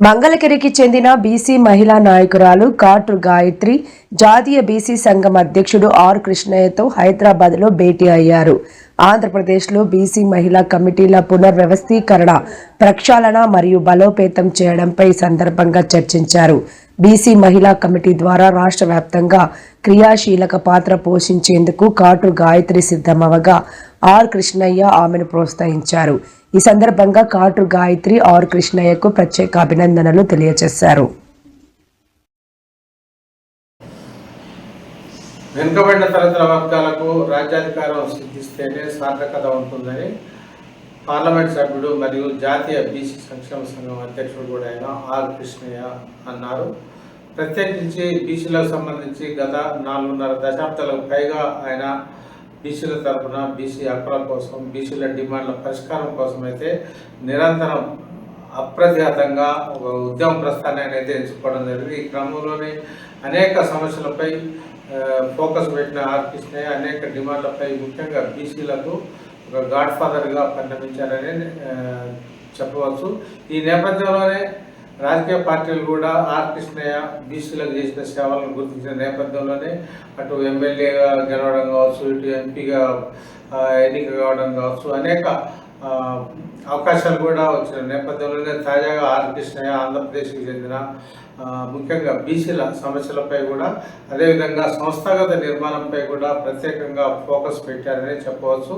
మంగళగిరికి చెందిన బీసీ మహిళా నాయకురాలు కాట్రు గాయత్రి జాతీయ బీసీ సంఘం అధ్యక్షుడు ఆర్ కృష్ణయ్యతో హైదరాబాద్లో భేటీ అయ్యారు. ఆంధ్రప్రదేశ్లో బీసీ మహిళా కమిటీల పునర్వ్యవస్థీకరణ, ప్రక్షాళన మరియు బలోపేతం చేయడంపై సందర్భంగా చర్చించారు. బీసీ మహిళా కమిటీ ద్వారా రాష్ట్ర వ్యాప్తంగా క్రియాశీలక పాత్ర పోషించేందుకు కాట్రు గాయత్రి సిద్ధమవగా ఆర్ కృష్ణయ్య ఆమెను ప్రోత్సహించారు. ఈ సందర్భంగా కాట్రు గాయత్రి ఆర్ కృష్ణయ్యకు ప్రత్యేక అభినందనలు తెలియజేశారు. వెనుకబడిన తరగతుల వర్గాలకు రాజ్యాధికారం సిద్ధిస్తేనే సార్థకత ఉంటుందని పార్లమెంట్ సభ్యుడు మరియు జాతీయ బీసీ సంక్షేమ సంఘం అధ్యక్షుడు కూడా అయిన ఆర్ కృష్ణయ్య అన్నారు. ప్రత్యేకించి బీసీలకు సంబంధించి గత 4.5 దశాబ్దాలకు పైగా ఆయన బీసీల తరఫున బీసీ హక్కుల కోసం, బీసీల డిమాండ్ల పరిష్కారం కోసం అయితే నిరంతరం అప్రతిహతంగా ఒక ఉద్యమ ప్రస్థానాన్ని అయితే ఎంచుకోవడం జరిగింది. ఈ క్రమంలోనే అనేక సమస్యలపై ఫోకస్ పెట్టిన ఆర్ కృష్ణయ్య అనేక డిమాండ్లపై ముఖ్యంగా బీసీలకు ఒక గాడ్ ఫాదర్గా పరిణమించారని చెప్పవచ్చు. ఈ నేపథ్యంలోనే రాజకీయ పార్టీలు కూడా ఆర్ కృష్ణయ్య బీసీలకు చేసిన సేవలను గుర్తించిన నేపథ్యంలోనే అటు ఎమ్మెల్యేగా గెలవడం కావచ్చు, ఇటు ఎంపీగా ఎన్నిక కావడం కావచ్చు, అనేక అవకాశాలు కూడా వచ్చిన నేపథ్యంలోనే తాజాగా ఆర్ కృష్ణయ్య ఆంధ్రప్రదేశ్కి చెందిన ముఖ్యంగా బీసీల సమస్యలపై కూడా, అదేవిధంగా సంస్థాగత నిర్మాణంపై కూడా ప్రత్యేకంగా ఫోకస్ పెట్టారని చెప్పవచ్చు.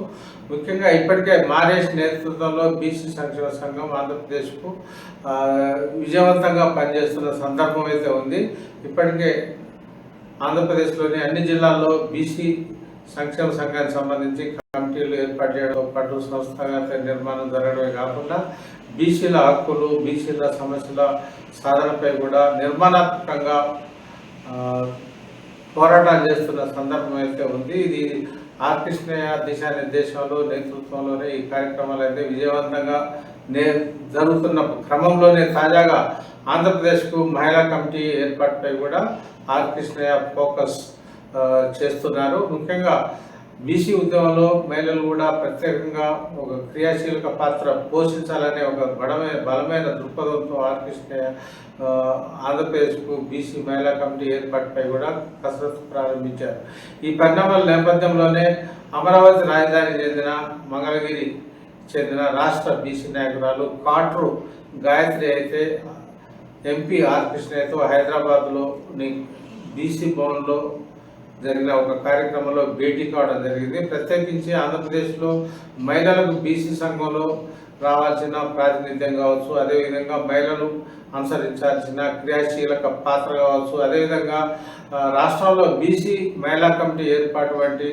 ముఖ్యంగా ఇప్పటికే మారేష్ నేతృత్వంలో బీసీ సంక్షేమ సంఘం ఆంధ్రప్రదేశ్కు విజయవంతంగా పనిచేస్తున్న సందర్భం అయితే ఉంది. ఇప్పటికే ఆంధ్రప్రదేశ్లోని అన్ని జిల్లాల్లో బీసీ సంక్షేమ సంఘానికి సంబంధించి కమిటీలు ఏర్పాటు చేయడంతో పాటు సంస్థాగత నిర్మాణం జరగడమే కాకుండా బీసీల హక్కులు, బీసీల సమస్యల సాధనపై కూడా నిర్మాణాత్మకంగా పోరాటాలు చేస్తున్న సందర్భం అయితే ఉంది. ఇది ఆర్ కృష్ణయ్య దిశానిర్దేశంలో నేతృత్వంలోనే ఈ కార్యక్రమాలు అయితే విజయవంతంగా జరుగుతున్న క్రమంలోనే తాజాగా ఆంధ్రప్రదేశ్కు మహిళా కమిటీ ఏర్పాటుపై కూడా ఆర్ కృష్ణయ్య ఫోకస్ చేస్తున్నారు. ముఖ్యంగా బీసీ ఉద్యమంలో మహిళలు కూడా ప్రత్యేకంగా ఒక క్రియాశీలక పాత్ర పోషించాలనే ఒక బలమైన దృక్పథంతో ఆర్ కృష్ణయ్య ఆంధ్రప్రదేశ్కు బీసీ మహిళా కమిటీ ఏర్పాటుపై కూడా కసరత్తు ప్రారంభించారు. ఈ పరిణామాల నేపథ్యంలోనే అమరావతి రాజధాని చెందిన మంగళగిరి చెందిన రాష్ట్ర బీసీ నాయకురాలు కాట్రు గాయత్రి అయితే ఎంపీ ఆర్ కృష్ణయ్యతో హైదరాబాద్లోని బీసీ భవన్లో జరిగిన ఒక కార్యక్రమంలో భేటీ కావడం జరిగింది. ప్రత్యేకించి ఆంధ్రప్రదేశ్లో మహిళలకు బీసీ సంఘంలో రావాల్సిన ప్రాతినిధ్యం కావచ్చు, అదేవిధంగా మహిళలు అనుసరించాల్సిన క్రియాశీలక పాత్ర కావచ్చు, అదేవిధంగా రాష్ట్రంలో బీసీ మహిళా కమిటీ ఏర్పాటు వంటి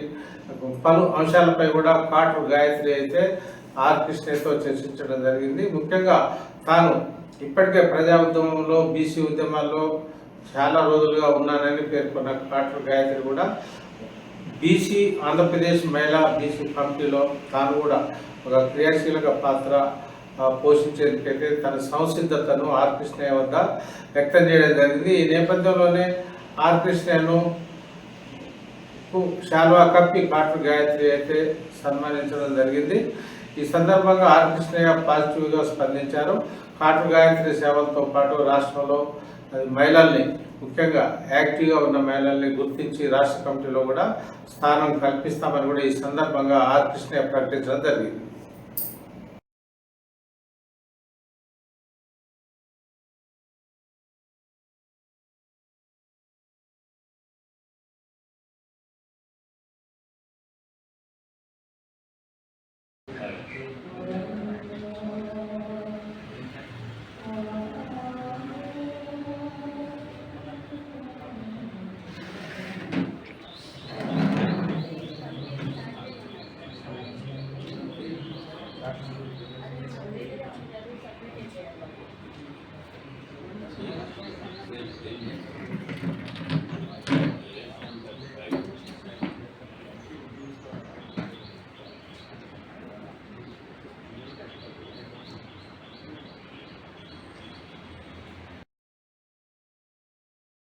పలు అంశాలపై కూడా కాట్రు గాయత్రి అయితే ఆర్ కృష్ణయ్యతో చర్చించడం జరిగింది. ముఖ్యంగా తాను ఇప్పటికే ప్రజా ఉద్యమంలో, బీసీ ఉద్యమాల్లో చాలా రోజులుగా ఉన్నానని పేర్కొన్న కాట్రు గాయత్రి కూడా బీసీ ఆంధ్రప్రదేశ్ మహిళా బీసీ కమిటీలో తాను కూడా ఒక క్రియాశీలక పాత్ర పోషించేందుకైతే తన సంసిద్ధతను ఆర్ కృష్ణయ్య వద్ద వ్యక్తం చేయడం జరిగింది. ఈ నేపథ్యంలోనే ఆర్ కృష్ణయ్యను శాల్వా కప్పి కాట్రు గాయత్రి అయితే సన్మానించడం జరిగింది. ఈ సందర్భంగా ఆర్ కృష్ణయ్య పాజిటివ్గా స్పందించారు. కాట్రు గాయత్రి సేవలతో పాటు రాష్ట్రంలో మహిళల్ని, ముఖ్యంగా యాక్టివ్గా ఉన్న మహిళల్ని గుర్తించి రాష్ట్ర కమిటీలో కూడా స్థానం కల్పిస్తామని కూడా ఈ సందర్భంగా ఆర్ కృష్ణయ్య ప్రకటించడం జరిగింది.